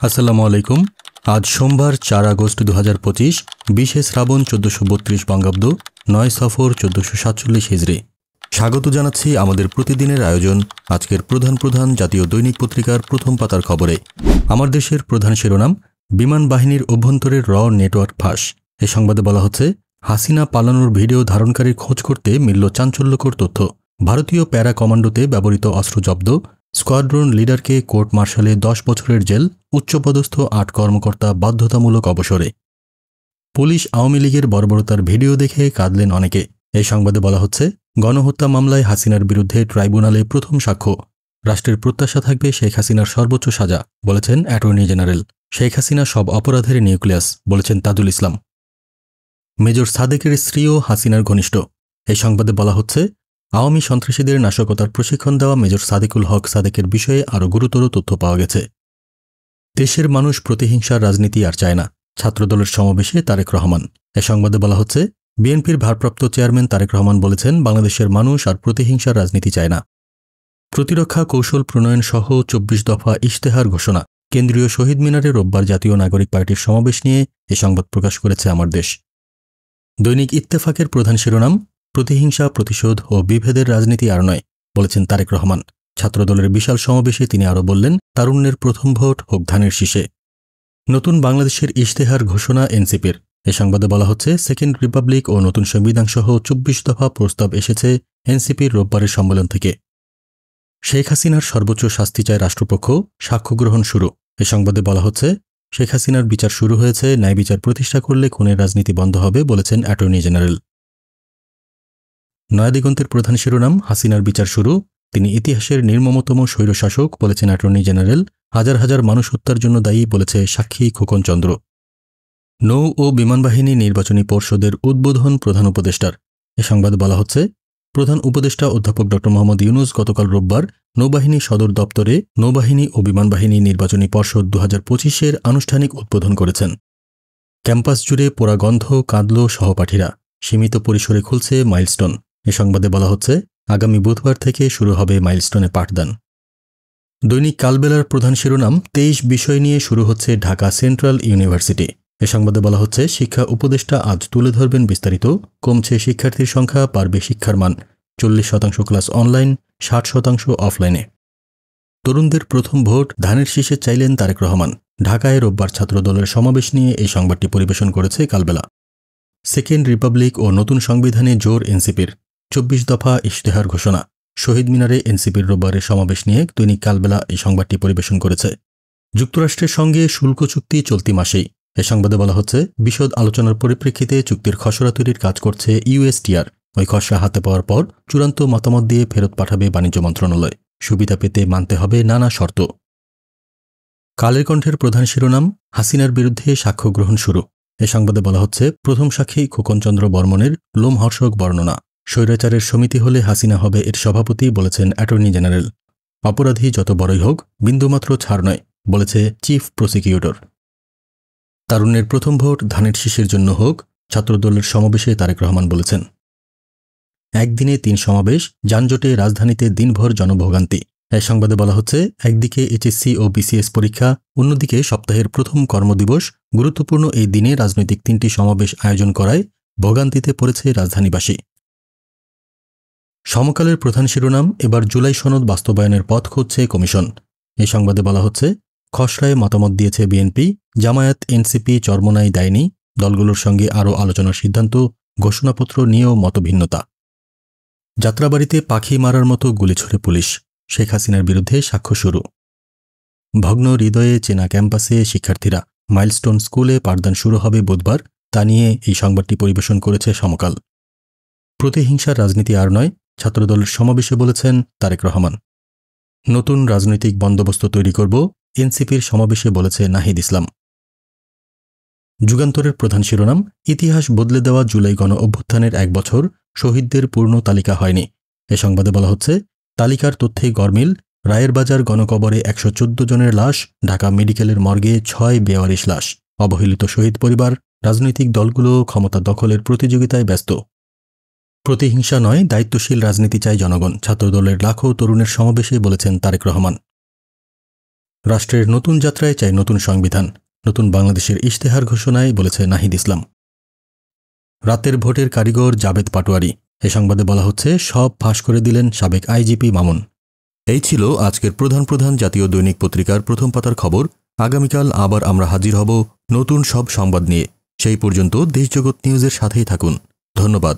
আসসালামু আলাইকুম। আজ সোমবার 4 আগস্ট 2025, 20 শ্রাবণ 1432 বঙ্গাব্দ, 9 সফর 1447 হিজরি। স্বাগত জানাচ্ছি আমাদের প্রতিদিনের আয়োজন আজকের প্রধান জাতীয় দৈনিক পত্রিকার প্রথম পাতার খবরে। আমার দেশের প্রধান শিরোনাম, বিমান বাহিনীর অভ্যন্তরের র নেটওয়ার্ক ফাঁস। এ সংবাদে বলা হচ্ছে, হাসিনা পালানোর ভিডিও ধারণকারীর খোঁজ করতে মিলল চাঞ্চল্যকর তথ্য। ভারতীয় প্যারা কমান্ডোতে ব্যবহৃত অস্ত্র জব্দ। স্কোয়াড্রন লিডারকে কোর্ট মার্শালে 10 বছরের জেল। উচ্চপদস্থ 8 কর্মকর্তা বাধ্যতামূলক অবসরে। পুলিশ আওয়ামী লীগের বর্বরতার ভিডিও দেখে কাঁদলেন অনেকে। এই সংবাদে বলা হচ্ছে, গণহত্যা মামলায় হাসিনার বিরুদ্ধে ট্রাইব্যুনালে প্রথম সাক্ষ্য। রাষ্ট্রের প্রত্যাশা থাকবে শেখ হাসিনার সর্বোচ্চ সাজা, বলেছেন অ্যাটর্নি জেনারেল। শেখ হাসিনা সব অপরাধের নিউক্লিয়াস, বলেছেন তাজুল ইসলাম। মেজর সাদেকের স্ত্রীও হাসিনার ঘনিষ্ঠ। এই সংবাদে বলা হচ্ছে, আওয়ামী সন্ত্রাসীদের নাশকতার প্রশিক্ষণ দেওয়া মেজর সাদেকুল হক সাদেকের বিষয়ে আরও গুরুতর তথ্য পাওয়া গেছে। দেশের মানুষ প্রতিহিংসার রাজনীতি আর চায় না, ছাত্রদলের সমাবেশে তারেক রহমান। এ সংবাদে বলা হচ্ছে, বিএনপির ভারপ্রাপ্ত চেয়ারম্যান তারেক রহমান বলেছেন, বাংলাদেশের মানুষ আর প্রতিহিংসার রাজনীতি চায় না। প্রতিরক্ষা কৌশল প্রণয়ন সহ 24 দফা ইশতেহার ঘোষণা। কেন্দ্রীয় শহীদ মিনারে রোববার জাতীয় নাগরিক পার্টির সমাবেশ নিয়ে এ সংবাদ প্রকাশ করেছে আমার দেশ। দৈনিক ইত্তেফাকের প্রধান শিরোনাম, প্রতিহিংসা, প্রতিশোধ ও বিভেদের রাজনীতি আর নয়, বলেছেন তারেক রহমান। ছাত্রদলের বিশাল সমাবেশে তিনি আরও বললেন, তারুণ্যের প্রথম ভোট হোক ধানের শীষে। নতুন বাংলাদেশের ইশতেহার ঘোষণা এনসিপির। এ সংবাদে বলা হচ্ছে, সেকেন্ড রিপাবলিক ও নতুন সংবিধান সহ 24 দফা প্রস্তাব এসেছে এনসিপির রোববারের সম্মেলন থেকে। শেখ হাসিনার সর্বোচ্চ শাস্তি চায় রাষ্ট্রপক্ষ, সাক্ষ্য গ্রহণ শুরু। এ সংবাদে বলা হচ্ছে, শেখ হাসিনার বিচার শুরু হয়েছে, ন্যায় বিচার প্রতিষ্ঠা করলে খুনের রাজনীতি বন্ধ হবে, বলেছেন অ্যাটর্নি জেনারেল। নয়াদিগন্তের প্রধান শিরোনাম, হাসিনার বিচার শুরু। তিনি ইতিহাসের নির্মমতম স্বৈরশাসক, বলেছেন অ্যাটর্নি জেনারেল। হাজার হাজার মানুষ হত্যার জন্য দায়ী, বলেছে সাক্ষী খোকন চন্দ্র। নৌ ও বিমানবাহিনী নির্বাচনী পর্ষদের উদ্বোধন প্রধান উপদেষ্টার। এ সংবাদে বলা হচ্ছে, প্রধান উপদেষ্টা অধ্যাপক ড মোহাম্মদ ইউনুস গতকাল রোববার নৌবাহিনী সদর দপ্তরে নৌবাহিনী ও বিমানবাহিনী নির্বাচনী পর্ষদ 2025-এর আনুষ্ঠানিক উদ্বোধন করেছেন। ক্যাম্পাস জুড়ে পোড়া গন্ধ, কাঁদল সহপাঠীরা। সীমিত পরিসরে খুলছে মাইলস্টোন। এ সংবাদে বলা হচ্ছে, আগামী বুধবার থেকে শুরু হবে মাইলস্টোনে পাঠদান। দৈনিক কালবেলার প্রধান শিরোনাম, 23 বিষয় নিয়ে শুরু হচ্ছে ঢাকা সেন্ট্রাল ইউনিভার্সিটি। এ সংবাদে বলা হচ্ছে, শিক্ষা উপদেষ্টা আজ তুলে ধরবেন বিস্তারিত। কমছে শিক্ষার্থীর সংখ্যা, বাড়বে শিক্ষার মান। 40% ক্লাস অনলাইন, 60% অফলাইনে। তরুণদের প্রথম ভোট ধানের শীষে চাইলেন তারেক রহমান। ঢাকায় রোববার ছাত্রদলের সমাবেশ নিয়ে এই সংবাদটি পরিবেশন করেছে কালবেলা। সেকেন্ড রিপাবলিক ও নতুন সংবিধানে জোর এনসিপির। 24 দফা ইশতেহার ঘোষণা। শহীদ মিনারে এনসিপির রোববারের সমাবেশ নিয়ে দৈনিক কালবেলা এই সংবাদটি পরিবেশন করেছে। যুক্তরাষ্ট্রের সঙ্গে শুল্ক চুক্তি চলতি মাসেই। এ সংবাদে বলা হচ্ছে, বিশদ আলোচনার পরিপ্রেক্ষিতে চুক্তির খসড়া তৈরির কাজ করছে ইউএসটিআর। ওই খসড়া হাতে পাওয়ার পর চূড়ান্ত মতামত দিয়ে ফেরত পাঠাবে বাণিজ্য মন্ত্রণালয়। সুবিধা পেতে মানতে হবে নানা শর্ত। কালের কণ্ঠের প্রধান শিরোনাম, হাসিনার বিরুদ্ধে সাক্ষ্য গ্রহণ শুরু। এ সংবাদে বলা হচ্ছে, প্রথম সাক্ষী খোকনচন্দ্র বর্মনের লোমহর্ষক বর্ণনা। স্বৈরাচারের সমিতি হলে হাসিনা হবে এর সভাপতি, বলেছেন অ্যাটর্নি জেনারেল। অপরাধী যত বড়ই হোক, বিন্দুমাত্র ছাড় নয়, বলেছে চিফ প্রসিকিউটর। তারুণ্যের প্রথম ভোট ধানের শীষের জন্য হোক, ছাত্রদলের সমাবেশে তারেক রহমান বলেছেন। একদিনে 3 সমাবেশ, যানজটে রাজধানীতে দিনভর জনভোগান্তি। এই সংবাদে বলা হচ্ছে, একদিকে এইচএসসি ও বিসিএস পরীক্ষা, অন্যদিকে সপ্তাহের প্রথম কর্মদিবস। গুরুত্বপূর্ণ এই দিনে রাজনৈতিক 3টি সমাবেশ আয়োজন করায় ভোগান্তিতে পড়েছে রাজধানীবাসী। সমকালের প্রধান শিরোনাম, এবার জুলাই সনদ বাস্তবায়নের পথ খুঁজছে কমিশন। এই সংবাদে বলা হচ্ছে, খসড়ায় মতামত দিয়েছে বিএনপি, জামায়াত, এনসিপি চরমোনাই দেয়নি। দলগুলোর সঙ্গে আরও আলোচনার সিদ্ধান্ত, ঘোষণাপত্র নিয়েও মতভিন্নতা। যাত্রাবাড়িতে পাখি মারার মতো গুলি ছুড়ে পুলিশ। শেখ হাসিনার বিরুদ্ধে সাক্ষ্য শুরু। ভগ্ন হৃদয়ে চেনা ক্যাম্পাসে শিক্ষার্থীরা। মাইলস্টোন স্কুলে পাঠদান শুরু হবে বুধবার। তা নিয়ে এই সংবাদটি পরিবেশন করেছে সমকাল। প্রতিহিংসার রাজনীতি আর নয়, ছাত্রদলের সমাবেশে বলেছেন তারেক রহমান। নতুন রাজনৈতিক বন্দোবস্ত তৈরি করব, এনসিপির সমাবেশে বলেছে নাহিদ ইসলাম। যুগান্তরের প্রধান শিরোনাম, ইতিহাস বদলে দেওয়া জুলাই গণ অভ্যুত্থানের 1 বছর, শহীদদের পূর্ণ তালিকা হয়নি। এ সংবাদে বলা হচ্ছে, তালিকার তথ্যে গরমিল। রায়েরবাজার গণকবরে 114 জনের লাশ, ঢাকা মেডিকেলের মর্গে 6 বেওয়ারিশ লাশ। অবহেলিত শহীদ পরিবার। রাজনৈতিক দলগুলো ক্ষমতা দখলের প্রতিযোগিতায় ব্যস্ত। প্রতিহিংসা নয়, দায়িত্বশীল রাজনীতি চায় জনগণ। ছাত্রদলের লাখো তরুণের সমাবেশে বলেছেন তারেক রহমান। রাষ্ট্রের নতুন যাত্রায় চাই নতুন সংবিধান, নতুন বাংলাদেশের ইশতেহার ঘোষণায় বলেছে নাহিদ ইসলাম। রাতের ভোটের কারিগর জাবেদ পাটোয়ারি, এ সংবাদে বলা হচ্ছে সব ফাঁস করে দিলেন সাবেক আইজিপি মামুন। এই ছিল আজকের প্রধান জাতীয় দৈনিক পত্রিকার প্রথম পাতার খবর। আগামীকাল আবার আমরা হাজির হব নতুন সব সংবাদ নিয়ে। সেই পর্যন্ত দেশজগৎ নিউজের সাথেই থাকুন। ধন্যবাদ।